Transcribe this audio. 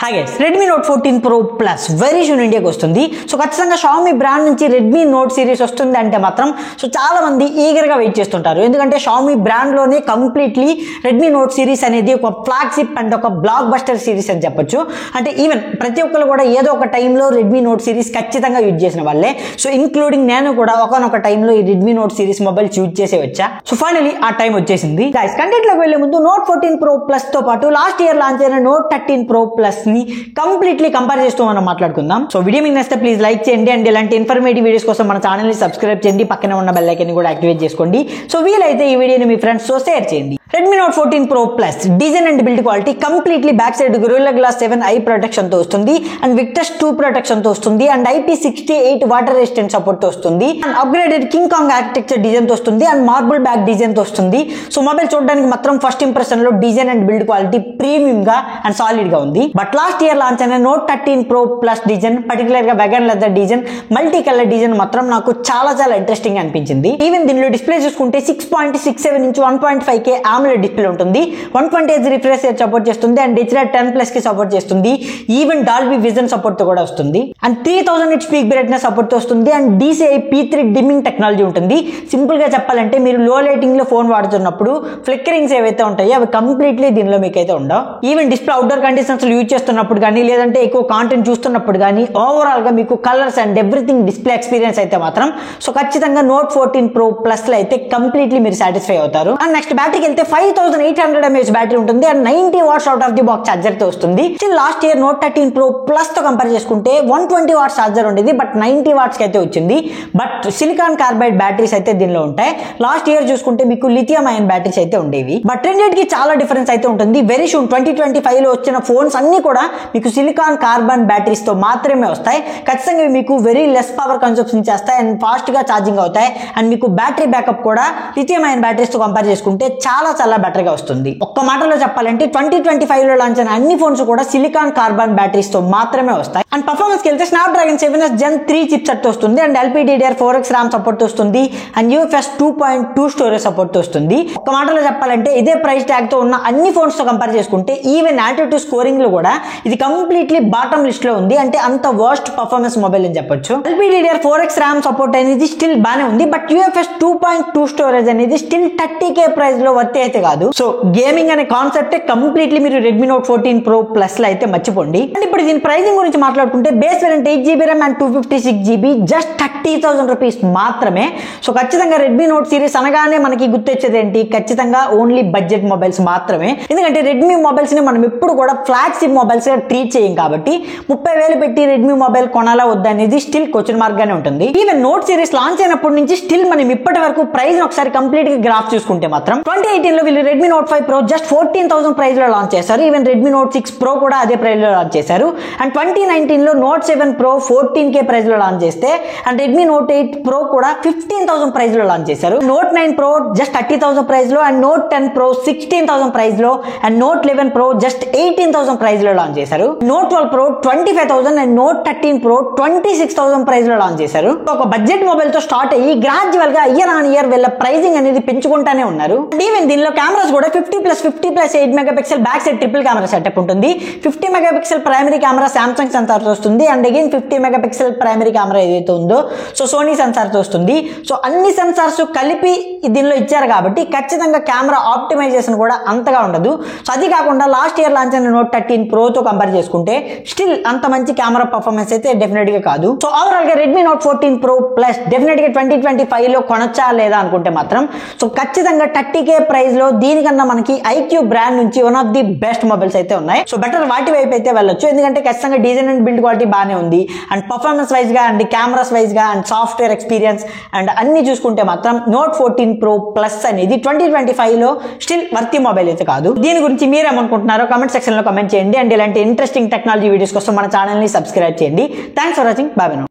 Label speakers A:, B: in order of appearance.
A: Hi guys, Redmi Note 14 Pro Plus very soon ఇండియాకి వస్తుంది. So ఖచ్చితంగా Xiaomi బ్రాండ్ నుంచి Redmi Note సిరీస్ వస్తుంది అంటే మాత్రం సో చాలా మంది ఈగర్గా వెయిట్ చేస్తుంటారు. ఎందుకంటే Xiaomi బ్రాండ్లోనే కంప్లీట్లీ Redmi Note సిరీస్ అనేది ఒక ఫ్లాగ్షిప్ అండ్ ఒక బ్లాక్ బస్టర్ సిరీస్ అని చెప్పొచ్చు. అంటే ఈవెన్ ప్రతి ఒక్కరు కూడా ఏదో ఒక టైంలో Redmi Note సిరీస్ ఖచ్చితంగా యూజ్ చేసిన వాళ్ళే. సో ఇంక్లూడింగ్ నేను కూడా ఒకనొక టైంలో ఈ Redmi Note series mobiles use చేసే వచ్చా. సో ఫైనలీ ఆ టైం వచ్చేసింది. గైస్, కంటెంట్ లోకి వెళ్లే ముందు Note 14 Pro Plus తో పాటు లాస్ట్ ఇయర్ లాంచ్ అయిన Note 13 Pro Plus ని కంప్లీట్లీ కంపేర్ చేస్తూ మనం మాట్లాడుకుందాం. సో వీడియో మీకు నచ్చితే ప్లీజ్ లైక్ చేయండి అండ్ ఇలాంటి ఇన్ఫర్మేటివ్ వీడియోస్ కోసం మన ఛానల్ ని సబ్స్క్రైబ్ చేయండి, పక్కన ఉన్న బెల్ ఐకాన్ ని కూడా యాక్టివేట్ చేసుకోండి. సో వీలైతే ఈ వీడియోని మీ ఫ్రెండ్స్ తో షేర్ చేయండి. Redmi Note 14 Pro Plus design and build quality completely back side Gorilla Glass 7 eye protection తో వస్తుంది అండ్ Victus 2 ప్రొటెక్షన్ తో వస్తుంది and IP68 water resistant support తో వస్తుంది and upgraded king Kong architecture design తో వస్తుంది అండ్ మార్బుల్ బ్యాక్ డిజైన్ తో వస్తుంది. సో మొబైల్ చూడడానికి మాత్రం ఫస్ట్ ఇంప్రెషన్ లో design and build quality premium గా అండ్ సాలిడ్ గా ఉంది. బట్ లాస్ట్ ఇయర్ లాంచ్ అయిన Note 13 Pro Plus design, particular గా vegan leather design, multi colour design మాత్రం నాకు చాలా ఇంట్రెస్టింగ్ అనిపించింది. ఈవెన్ దీనిలో డిస్ప్లే చూసుకుంటే 6.67 ఇంచ్ 1.5K AMOLED డిస్ప్లే ఉంటుంది. 120Hz రిఫ్రెష్ రేట్ సపోర్ట్ చేస్తుంది అండ్ HDR10+ కి సపోర్ట్ చేస్తుంది. ఈవెన్ డాల్బీ విజన్ సపోర్ట్ తో కూడా వస్తుంది and 3000 nits peak brightness support తో వస్తుంది and DCI P3 dimming technology ఉంటుంది. సింపుల్ గా చెప్పాలంటే మీరు లో లైటింగ్ లో ఫోన్ వాడుతున్నప్పుడు ఫ్లిక్కరింగ్స్ ఏవైతే ఉంటాయో అవి కంప్లీట్లీ దీనిలో మీకైతే ఉండవు. ఈవెన్ డిస్ప్లే అవుట్డోర్ కండిషన్స్ లో యూజ్ చేస్తున్నప్పుడు కానీ లేదంటే ఎక్కువ కాంటెంట్ చూస్తున్నప్పుడు కానీ ఓవరాల్ గా మీకు colours and everything display experience అయితే మాత్రం సో ఖచ్చితంగా Note 14 Pro Plus లో అయితే కంప్లీట్లీ మీరు సాటిస్ఫై అవుతారు. అండ్ నెక్స్ట్ బ్యాటరీకి వెళ్తే 5800 mAh బ్యాటరీ ఉంటుంది and 90 watts out of the box charger తో వస్తుంది. Still last year Note 13 Pro Plus తో కంపేర్ చేసుకుంటే 120 watts చార్జర్ ఉండేది, బట్ 90 watts కి అయితే వచ్చింది. బట్ సిలికాన్ కార్బైడ్ బ్యాటరీస్ అయితే దీనిలో ఉంటాయి. లాస్ట్ ఇయర్ చూసుకుంటే మీకు లిథియం అయన్ బ్యాటరీస్ అయితే ఉండేవి. బట్ రెండింటికి చాలా డిఫరెన్స్ అయితే ఉంటుంది. వెరీ సూన్ 2025 లో వచ్చిన ఫోన్స్ అన్ని కూడా మీకు సిలికాన్ కార్బన్ బ్యాటరీస్ తో మాత్రమే వస్తాయి. ఖచ్చితంగా మీకు వెరీ లెస్ పవర్ కన్సంప్షన్ చేస్తాయి అండ్ ఫాస్ట్ గా ఛార్జింగ్ అవుతాయి అండ్ మీకు బ్యాటరీ బ్యాకప్ కూడా లిథియం అయన్ బ్యాటరీస్ తో కంపేర్ చేసుకుంటే చాలా బెటర్ గా వస్తుంది. ఒక్క మాటలో చెప్పాలంటే 2025 లో లాంచ్ అయిన అన్ని ఫోన్స్ కూడా సిలికాన్ కార్బన్ బ్యాటరీస్ తో మాత్రమే వస్తాయి. అండ్ పర్ఫార్మెన్స్ కి వెళ్తే Snapdragon 7s Gen 3 chip set తో వస్తుంది అండ్ LPDDR4X RAM సపోర్ట్ తో వస్తుంది అండ్ UFS 2.2 స్టోరేజ్ సపోర్ట్ తో వస్తుంది. ఒక్క మాటలో చెప్పాలంటే ఇదే ప్రైస్ ట్యాగ్ తో ఉన్న అన్ని ఫోన్స్ తో కంపేర్ చేసుకుంటే ఈవెన్ AnTuTu స్కోరింగ్ లో కూడా ఇది కంప్లీట్లీ బాటమ్ లిస్ట్ లో ఉంది. అంటే అంత వర్స్ట్ పర్ఫార్మెన్స్ మొబైల్ అని చెప్పొచ్చు. LPDDR4X RAM సపోర్ట్ అనేది స్టిల్ బానే ఉంది, బట్ UFS 2.2 స్టోరేజ్ అనేది స్టిల్ 30K ప్రైస్ లో వర్త్ అయితే కాదు. సో గేమింగ్ అనే కాన్సెప్ట్ కంప్లీట్లీ మీరు Redmi Note 14 Pro Plus లో అయితే మర్చిపోండి. అండ్ ఇప్పుడు దీని ప్రైసింగ్ గురించి మాట్లాడుకుంటే base variant 8GB RAM and 256GB just 30,000 rupees మాత్రమే. సో ఖచ్చితంగా Redmi Note సిరీస్ అనగానే మనకి గుర్తొచ్చేది ఏంటి? ఖచ్చితంగా ఓన్లీ బడ్జెట్ మొబైల్స్ మాత్రమే. ఎందుకంటే Redmi మొబైల్స్ ని మనం ఎప్పుడు కూడా ఫ్లాగ్షిప్ మొబైల్స్ గా ట్రీట్ చేయం కాబట్టి 30,000 పెట్టి Redmi మొబైల్ కొనాలా వద్దా అనేది స్టిల్ క్వశ్చన్ మార్క్ గానే ఉంటుంది. ఈవెన్ నోట్ సిరీస్ లాంచ్ అయినప్పటి నుంచి స్టిల్ మనం ఇప్పటి వరకు ప్రైస్ ఒకసారి కంప్లీట్ గా గ్రాఫ్ చూసుకుంటే మాత్రం 2018 లో వీళ్ళు Redmi Note 5 Pro just 14,000 price లో లాంచ్ చేశారు. ఈవెన్ Redmi Note 6 Pro కూడా అదే ప్రైస్ లో లాంచ్ చేశారు. అండ్ 2019 లో Note 7 Pro 14K ప్రైస్ లో లాంచ్ చేస్తే అండ్ Redmi Note 8 Pro కూడా 15,000 ప్రైస్ లో లాంచ్ చేశారు. Note 9 Pro జస్ట్ 30,000 ప్రైస్ లో అండ్ Note 10 Pro 16,000 ప్రైస్ లో and Note 11 Pro just 18,000 price లో లాంచ్ చేశారు. Note 12 Pro 25,000 and Note 13 Pro 26,000 price లో లాంచ్ చేశారు. ఒక బడ్జెట్ మొబైల్ తో స్టార్ట్ అయ్యి గ్రాడ్యువల్ గా ఇయర్ ఆన్ ఇయర్ వీళ్ళ ప్రైసింగ్ అనేది పెంచుకుంటానే ఉన్నారు. ఈవెన్ దీనిలో కెమెరాస్ కూడా 50+50+8 megapixel back side triple camera setup ఉంటుంది. 50 megapixel primary camera Samsung censor తో వస్తుంది and again 50 megapixel primary camera ఏదైతే ఉందో సో సోనీ సెన్సార్ తో వస్తుంది. సో అన్ని సెన్సార్స్ కలిపి దీనిలో ఇచ్చారు కాబట్టి ఖచ్చితంగా కెమెరా ఆప్టిమైజేషన్ కూడా అంతగా ఉండదు. సో అది కాకుండా లాస్ట్ ఇయర్ లాంచ్ అయిన Note 13 Pro తో కంపేర్ చేసుకుంటే స్టిల్ అంత మంచి కెమెరా పర్ఫార్మెన్స్ అయితే డెఫినెట్ గా కాదు. సో ఓవరాల్ గా Redmi Note 14 Pro Plus definite గా 2025 లో కొనొచ్చా లేదా అనుకుంటే మాత్రం సో ఖచ్చితంగా 30K ప్రైస్ లో దీనికన్నా మనకి IQ బ్రాండ్ నుంచి one of the best mobiles అయితే ఉన్నాయి. సో బెటర్ వాటి వైపు అయితే వెళ్ళొచ్చు. ఎందుకంటే ఖచ్చితంగా డిజైన్ అండ్ బిల్డ్ క్వాలిటీ బాగానే ఉంది అండ్ పర్ఫార్మెన్స్ వైజ్ గా అండ్ కెమెరాస్ వైజ్ గా అండ్ సాఫ్ట్వేర్ ఎక్స్పీరియన్స్ అండ్ అన్ని చూసుకుంటే మాత్రం Note 14 Pro Plus అనేది 2025 లో స్టిల్ వర్తి మొబైల్ అయితే కాదు. దీని గురించి మీరేమనుకుంటున్నారో కామెంట్ సెక్షన్ లో కామెంట్ చేయండి అండ్ ఇలాంటి ఇంట్రెస్టింగ్ టెక్నాలజీ వీడియోస్ కోసం మన ఛానల్ ని సబ్స్క్రైబ్ చేయండి. Thanks for watching. బాయ్.